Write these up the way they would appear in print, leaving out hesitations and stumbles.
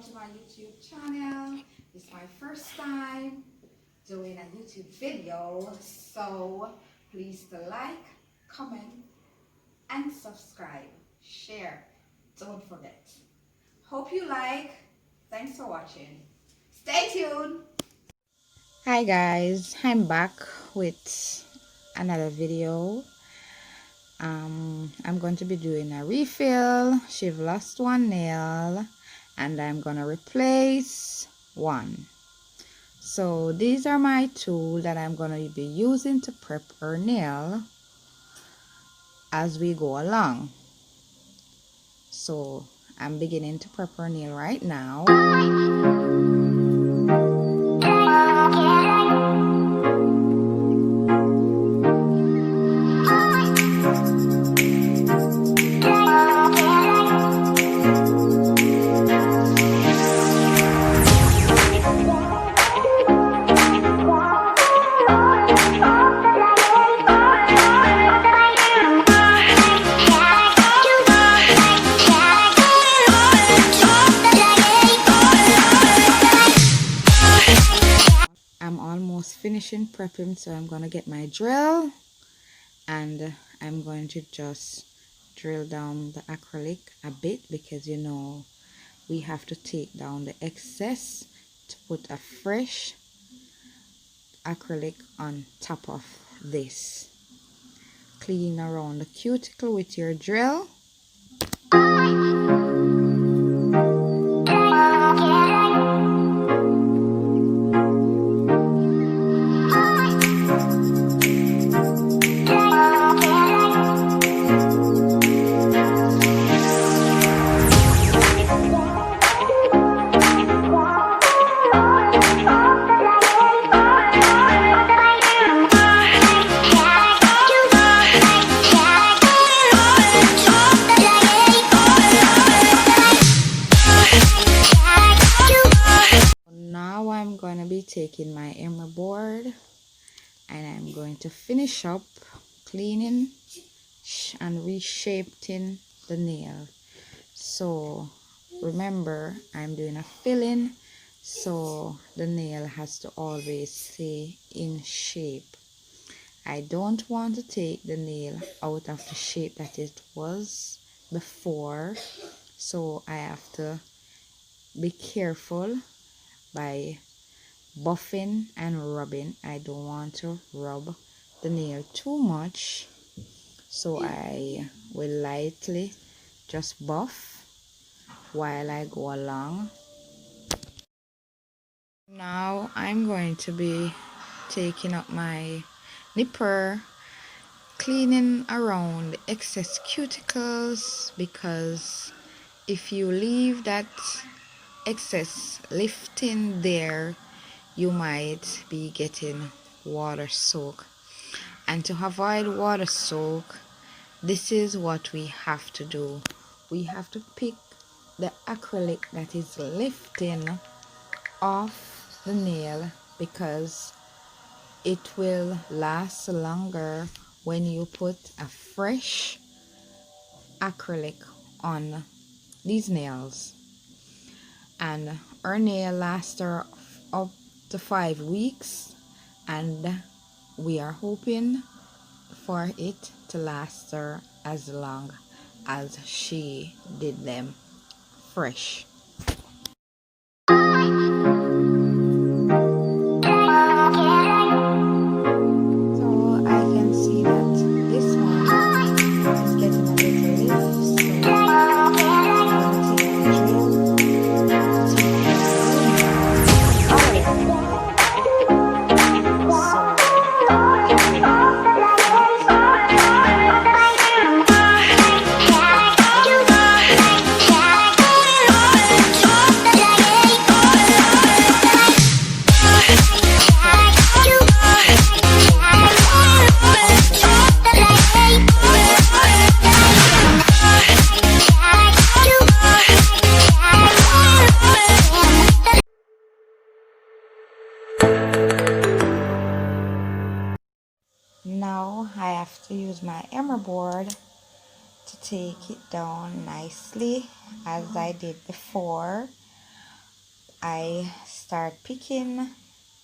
to my YouTube channel. It's my first time doing a YouTube video, so please to like, comment, and subscribe. Share. Don't forget. Hope you like. Thanks for watching. Stay tuned. Hi guys, I'm back with another video. I'm going to be doing a refill. She've lost one nail and I'm gonna replace one. So these are my tools that I'm gonna be using to prep her nail as we go along. So I'm beginning to prep her nail right now. I'm almost finishing prepping, so I'm gonna get my drill and I'm going to just drill down the acrylic a bit, because you know we have to take down the excess to put a fresh acrylic on top of this. Clean around the cuticle with your drill. Now I'm going to be taking my emery board and I'm going to finish up cleaning and reshaping the nail. So remember, I'm doing a filling, so the nail has to always stay in shape. I don't want to take the nail out of the shape that it was before, so I have to be careful by buffing and rubbing. I don't want to rub the nail too much, so I will lightly just buff while I go along. Now I'm going to be taking up my nipper, cleaning around the excess cuticles, because if you leave that excess lifting there, you might be getting water soak. And to avoid water soak, this is what we have to do. We have to pick the acrylic that is lifting off the nail, because it will last longer when you put a fresh acrylic on these nails. And our nail lasts her up to 5 weeks, and we are hoping for it to last her as long as she did them fresh. Now I have to use my emery board to take it down nicely as I did before. I start picking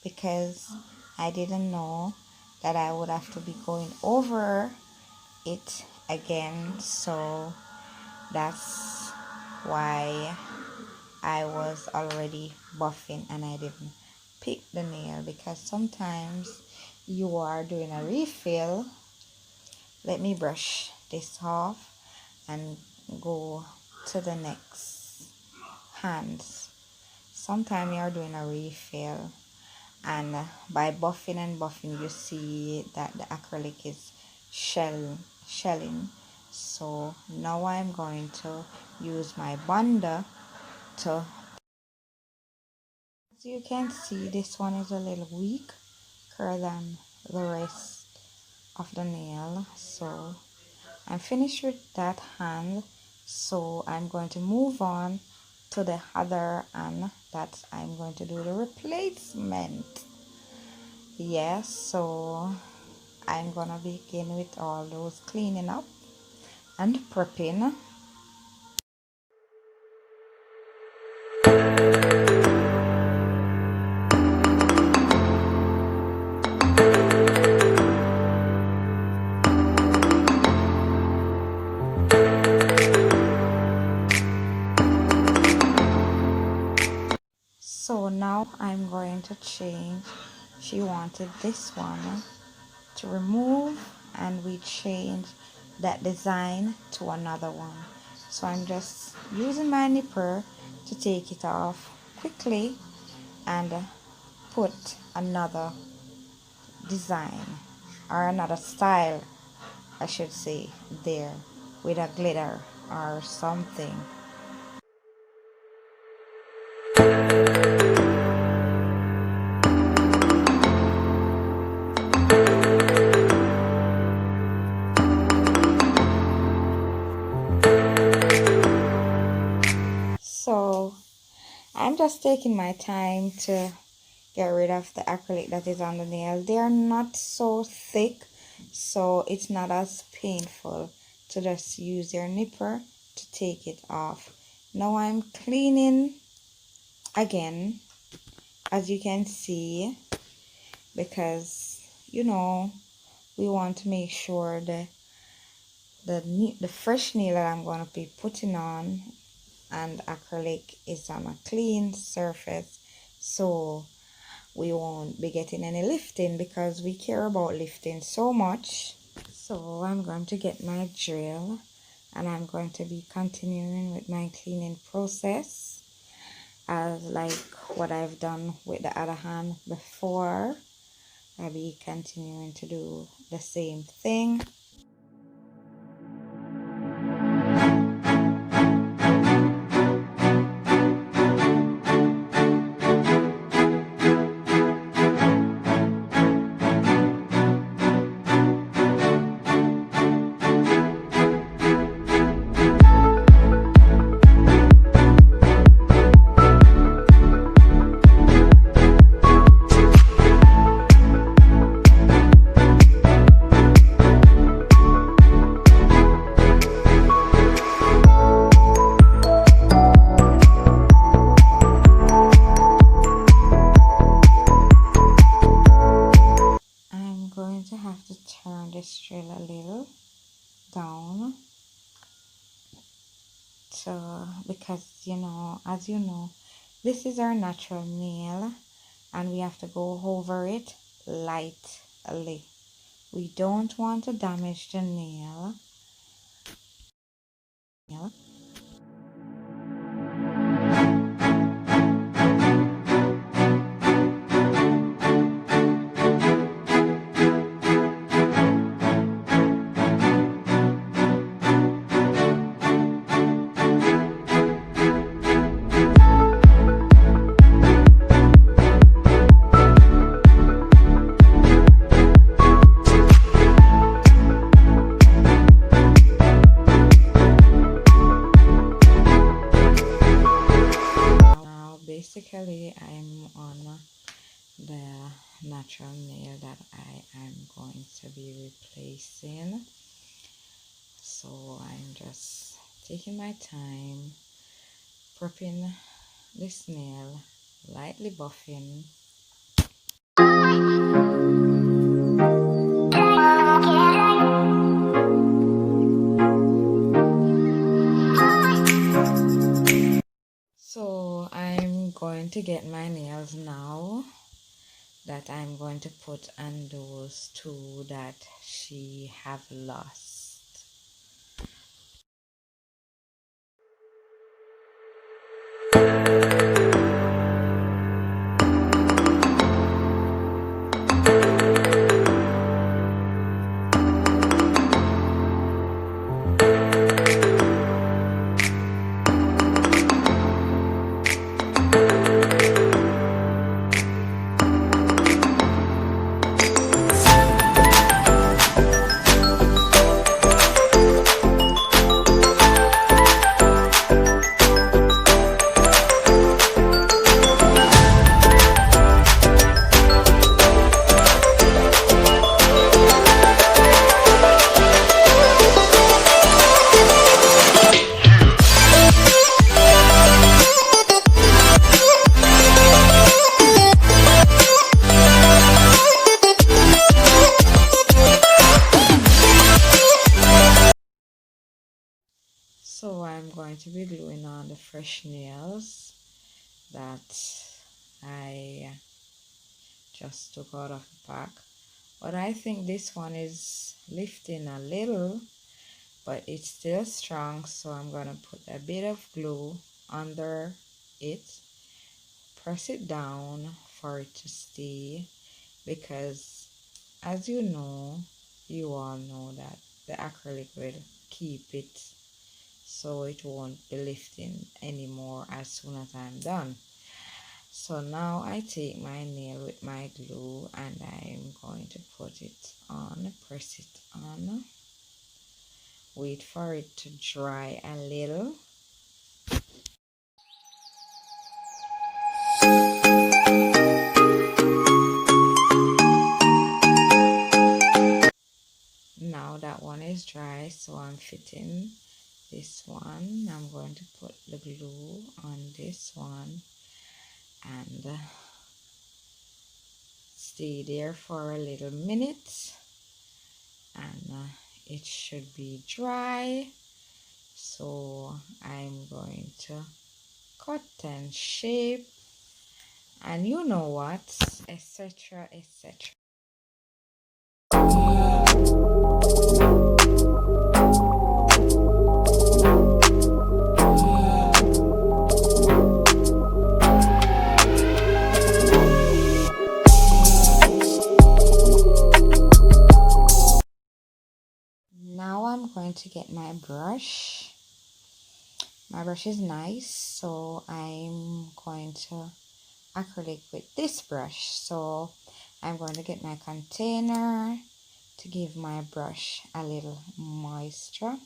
because I didn't know that I would have to be going over it again. So that's why I was already buffing and I didn't pick the nail, because sometimes you are doing a refill. Let me brush this off and go to the next hands. Sometimes you're doing a refill, and by buffing and buffing you see that the acrylic is shelling. So now I'm going to use my bonder to, as you can see, this one is a little weaker than the rest of the nail. So I'm finished with that hand, so I'm going to move on to the other hand that I'm going to do the replacement. Yes, so I'm gonna begin with all those cleaning up and prepping. So now I'm going to change. She wanted this one to remove, and we change that design to another one. So I'm just using my nipper to take it off quickly and put another design, or another style I should say, there, with a glitter or something. So I'm just taking my time to get rid of the acrylic that is on the nail. They are not so thick, so it's not as painful to just use your nipper to take it off. Now I'm cleaning again, as you can see, because we want to make sure the fresh nail that I'm going to be putting on and acrylic is on a clean surface, so we won't be getting any lifting, because we care about lifting so much. So I'm going to get my drill and I'm going to be continuing with my cleaning process, as like what I've done with the other hand before. I'll be continuing to do the same thing. To have to turn this drill a little down, so because as you know, this is our natural nail and we have to go over it lightly. We don't want to damage the nail. Basically, I'm on the natural nail that I am going to be replacing. So I'm just taking my time prepping this nail lightly buffing. So I'm going to get my nails now that I'm going to put on those two that she have lost. So I'm going to be gluing on the fresh nails that I just took out of the pack. But I think this one is lifting a little, but it's still strong, so I'm gonna put a bit of glue under it, press it down for it to stay, because as you all know that the acrylic will keep it so it won't be lifting anymore as soon as I'm done. So now I take my nail with my glue and I'm going to put it on, press it on, wait for it to dry a little. Now that one is dry, so I'm fitting this one. I'm going to put the glue on this one and stay there for a little minute, and it should be dry. So I'm going to cut and shape, and you know what, etc, etc. Now I'm going to get my brush. My brush is nice, so I'm going to acrylic with this brush. So I'm going to get my container to give my brush a little moisture.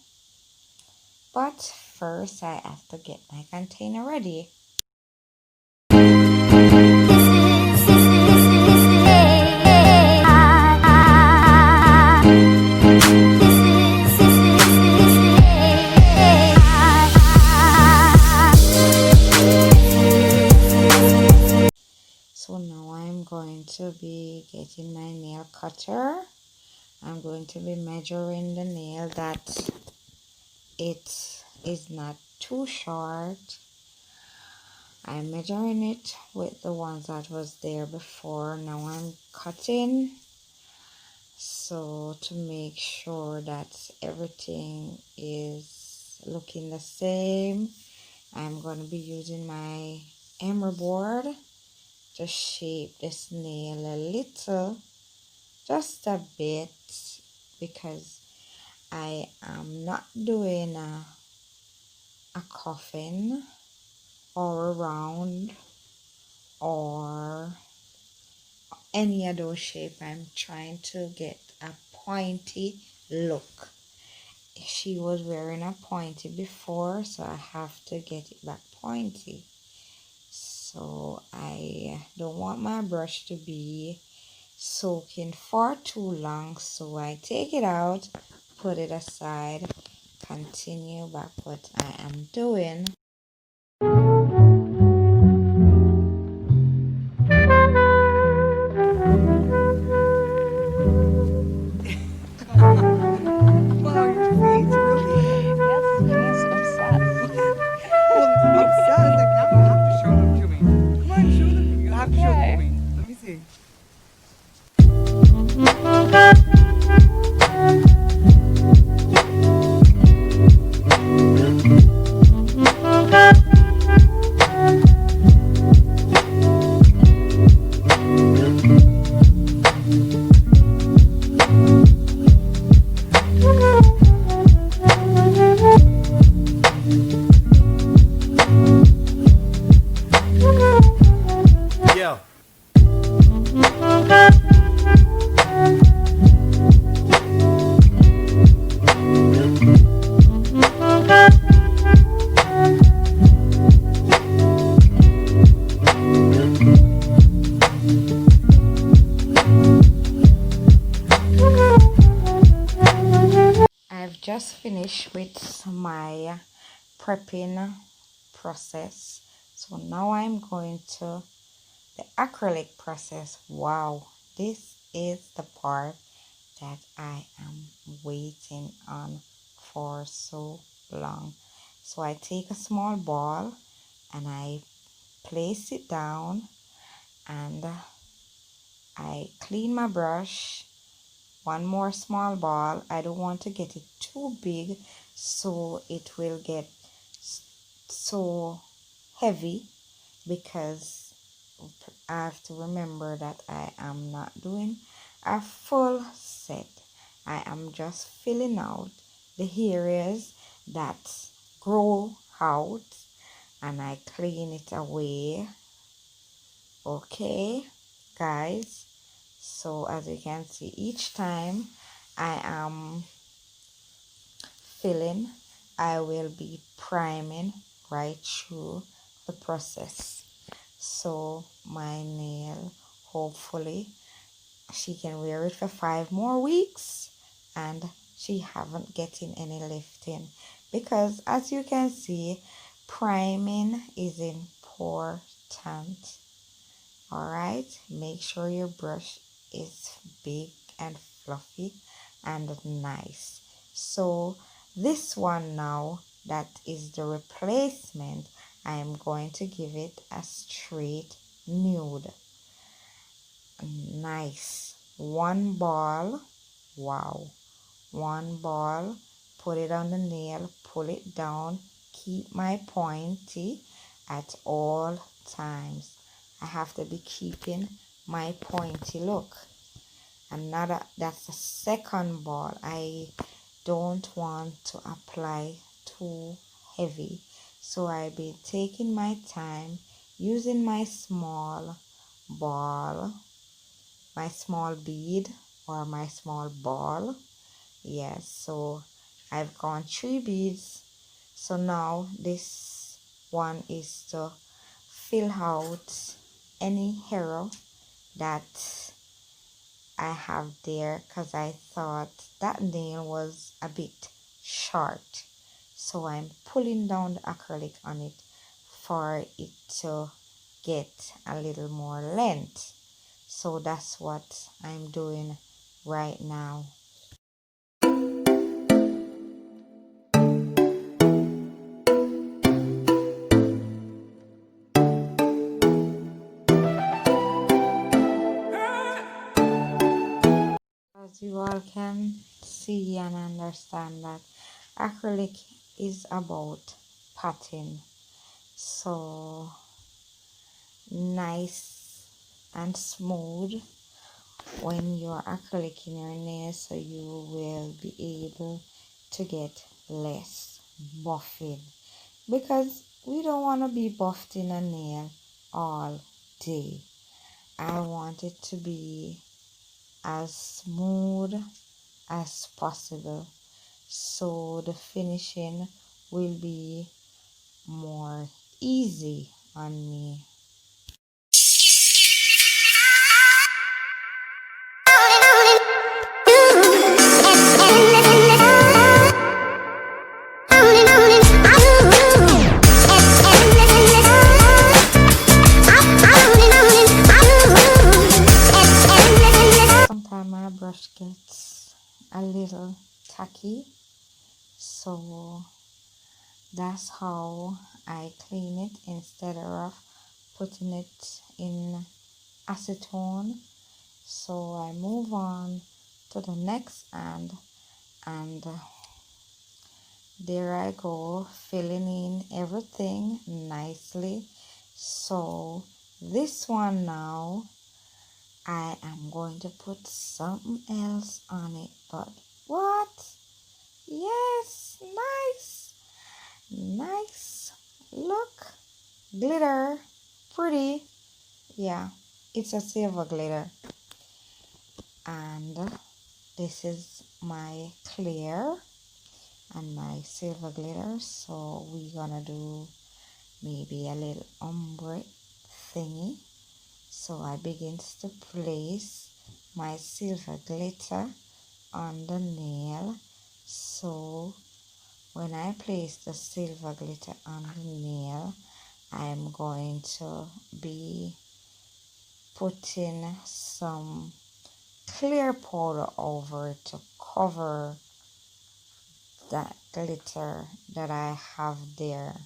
But first I have to get my container ready. So now I'm going to be getting my nail cutter. I'm going to be measuring the nail that it is not too short. I'm measuring it with the ones that was there before. Now I'm cutting, so to make sure that everything is looking the same, I'm going to be using my emery board to shape this nail a little, just a bit, because I am not doing a coffin or a round or any of those shapes. I'm trying to get a pointy look. She was wearing a pointy before, so I have to get it back pointy. So I don't want my brush to be soaking for too long, so I take it out, put it aside, continue back what I am doing. just finished with my prepping process. So now I'm going to the acrylic process. Wow, this is the part that I am waiting on for so long. So I take a small ball and I place it down, and I clean my brush. One more small ball. I don't want to get it too big so it will get so heavy, because I have to remember that I am not doing a full set. I am just filling out the areas that grow out, and I clean it away. Okay, guys. So as you can see, each time I am filling, I will be priming right through the process. So my nail, hopefully she can wear it for 5 more weeks and she haven't getting any lifting, because as you can see, priming is important. All right, make sure your brush is big and fluffy and nice. So this one now, that is the replacement, I am going to give it a straight nude. Nice. One ball. Wow. One ball. Put it on the nail, pull it down, keep my pointy at all times. I have to be keeping my pointy look. Another, that's the second ball. I don't want to apply too heavy, so I've been taking my time using my small ball, my small bead, or my small ball. Yes, so I've gone 3 beads. So now this one is to fill out any hair that I have there, because I thought that nail was a bit short. So I'm pulling down the acrylic on it for it to get a little more length. So that's what I'm doing right now. As you all can see and understand, that acrylic is about patting. So nice and smooth when you're acrylic in your nail, so you will be able to get less buffing, because we don't want to be buffed in a nail all day. I want it to be as smooth as possible, so the finishing will be more easy on me. Sometimes my brush gets a little tacky, so that's how I clean it, instead of putting it in acetone. So I move on to the next hand, and there I go, filling in everything nicely. So this one now, I am going to put something else on it, but what? Yes, nice, look, glitter, pretty. Yeah, it's a silver glitter. And this is my clear and my silver glitter. So we're gonna do maybe a little ombre thingy. So I begin to place my silver glitter on the nail, so when I place the silver glitter on the nail, I'm going to be putting some clear powder over it to cover that glitter that I have there.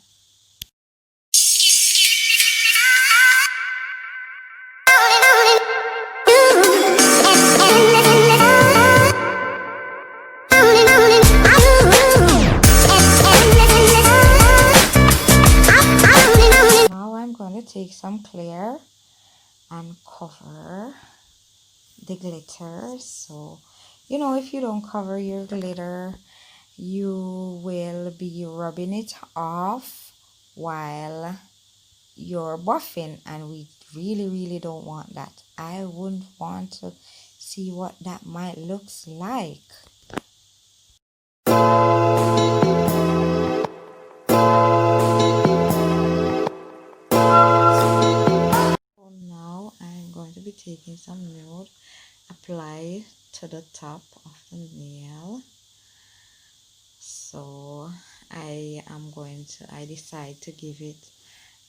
Now I'm going to take some clear and cover the glitter. So, you know, if you don't cover your glitter, you will be rubbing it off while you're buffing, and we really don't want that. I wouldn't want to see what that might looks like. So now I'm going to be taking some nude, apply to the top of the nail. So I decide to give it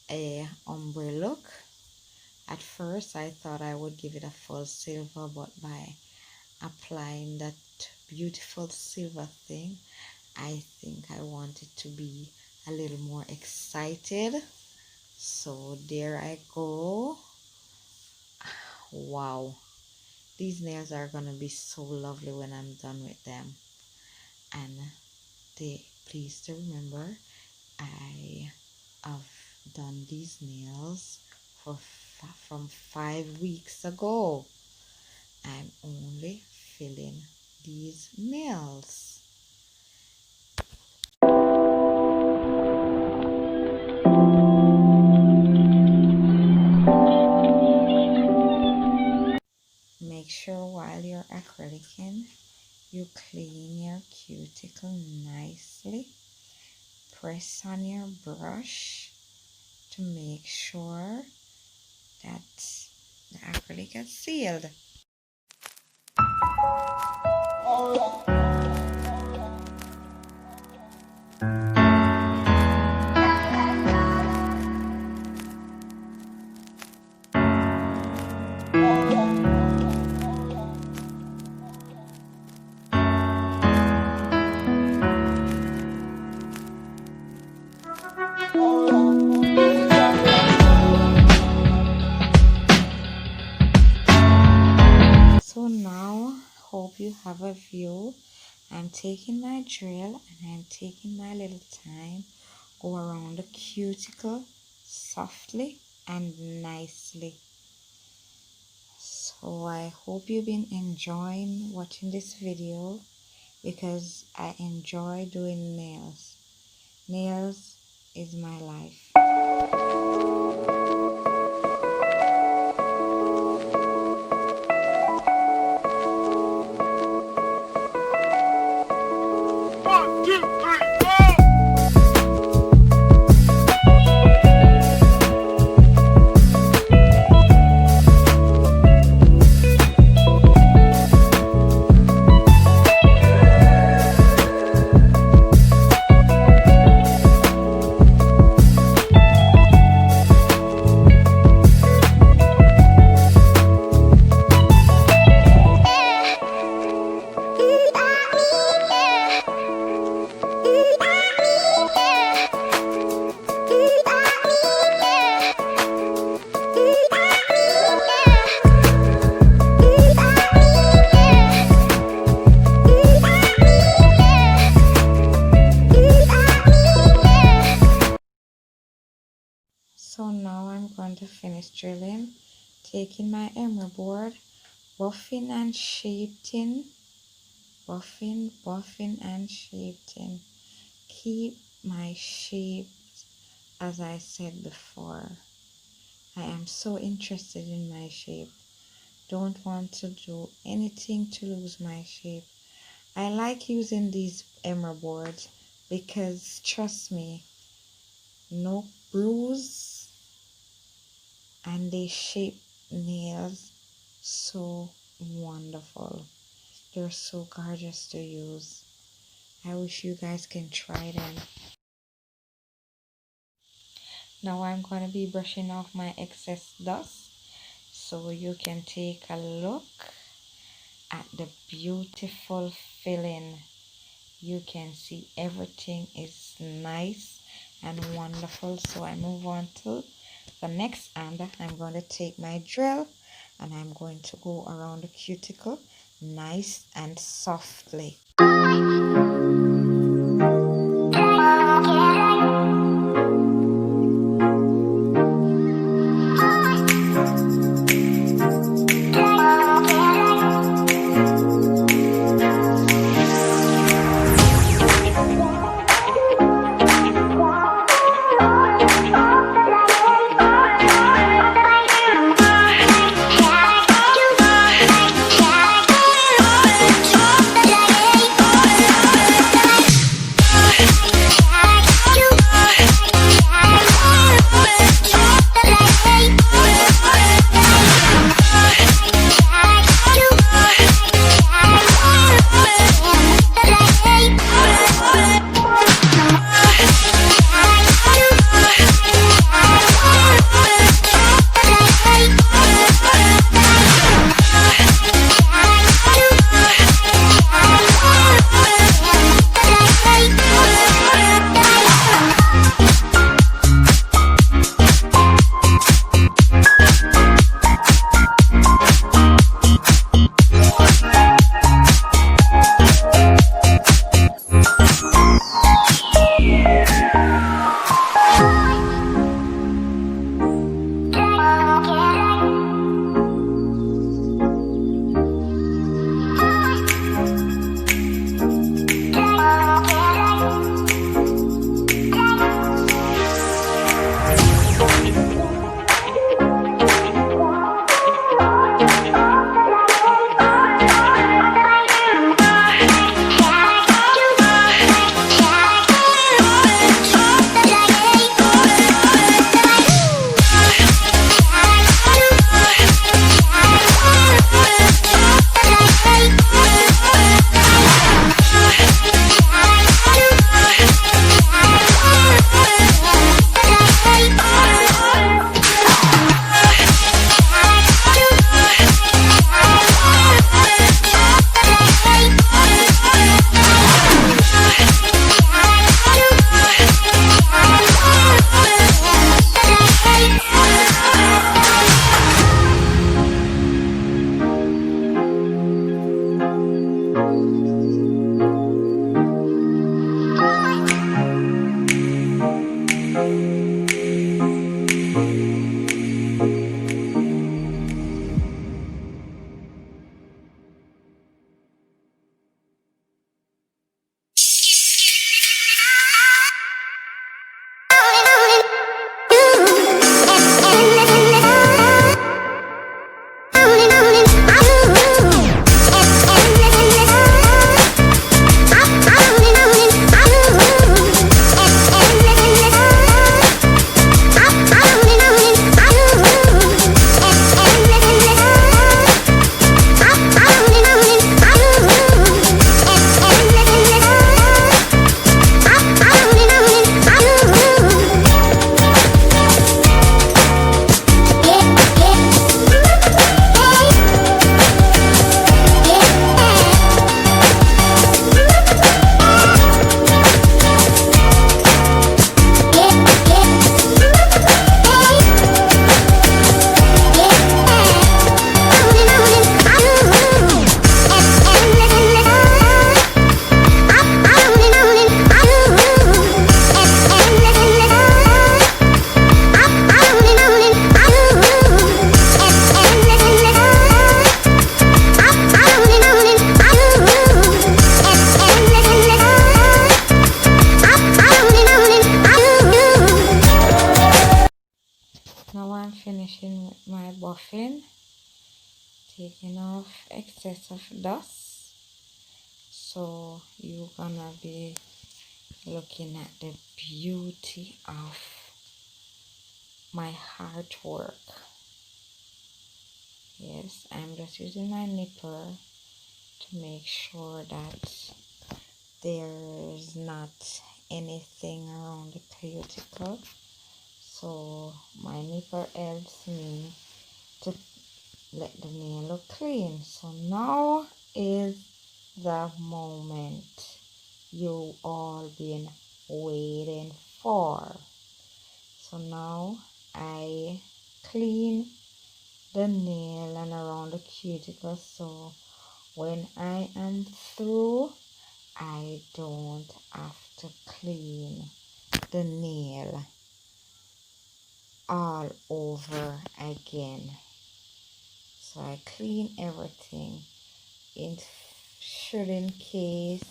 a ombre look. At first I thought I would give it a full silver, but by applying that beautiful silver thing, I think I want it to be a little more excited. So there I go. Wow, these nails are gonna be so lovely when I'm done with them. And please to remember, I have done these nails from 5 weeks ago. I'm only filling these nails. Make sure while you're acrylicing, you clean your cuticle nicely. Press on your brush to make sure that the acrylic is sealed. So now, hope you have a view. I'm taking my drill and I'm taking my little time, go around the cuticle softly and nicely. So I hope you've been enjoying watching this video, because I enjoy doing nails. Nails is my life. So now I'm going to finish drilling, taking my emerald board, buffing and shaping, buffing and shaping. Keep my shapes, as I said before. I am so interested in my shape. Don't want to do anything to lose my shape. I like using these emerald boards because, trust me, no bruise, and they shape nails so wonderful. They're so gorgeous to use. I wish you guys can try them. Now I'm going to be brushing off my excess dust so you can take a look at the beautiful filling. You can see everything is nice and wonderful. So I move on to the next end. I'm going to take my drill and I'm going to go around the cuticle nice and softly. Now I'm finishing with my buffing, taking off excess of dust. So you're gonna be looking at the beauty of my hard work. Yes, I'm just using my nipper to make sure that there's not anything around the cuticle, so my nipper helps me to let the nail look clean. So now is the moment you all been waiting for. So now I clean the nail and around the cuticle, so when I am through I don't have to clean the nail all over again. So I clean everything in case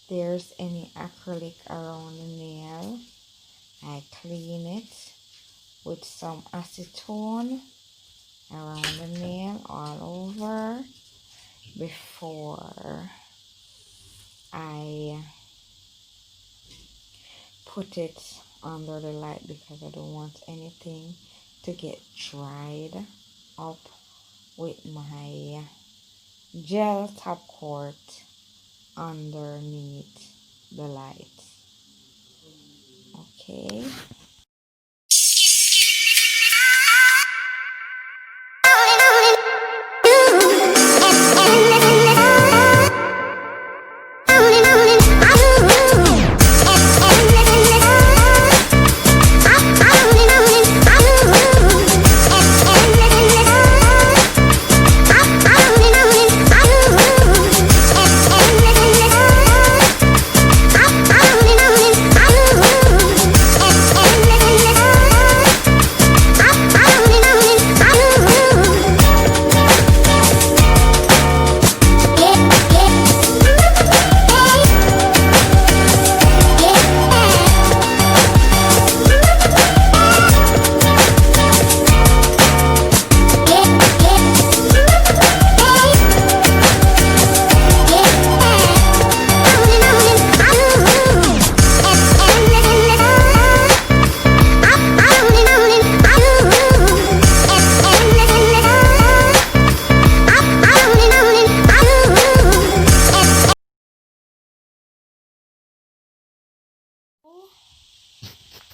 there's any acrylic around the nail. I clean it with some acetone around the nail all over before I put it under the light, because I don't want anything to get dried up with my gel top coat underneath the light. Okay.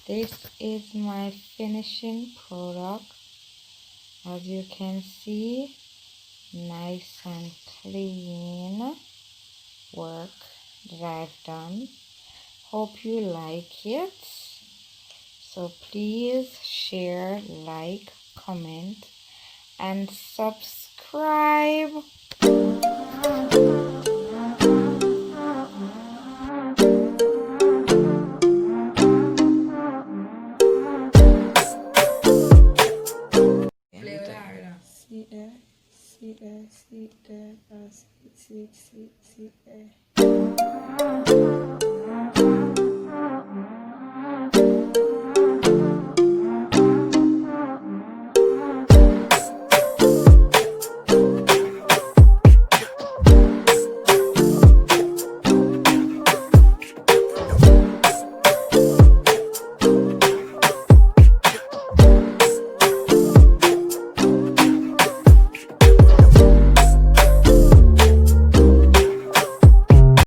This is my finishing product. As you can see, nice and clean work that I've done. Hope you like it. So please share, like, comment, and subscribe. See there, see there, see there, see there.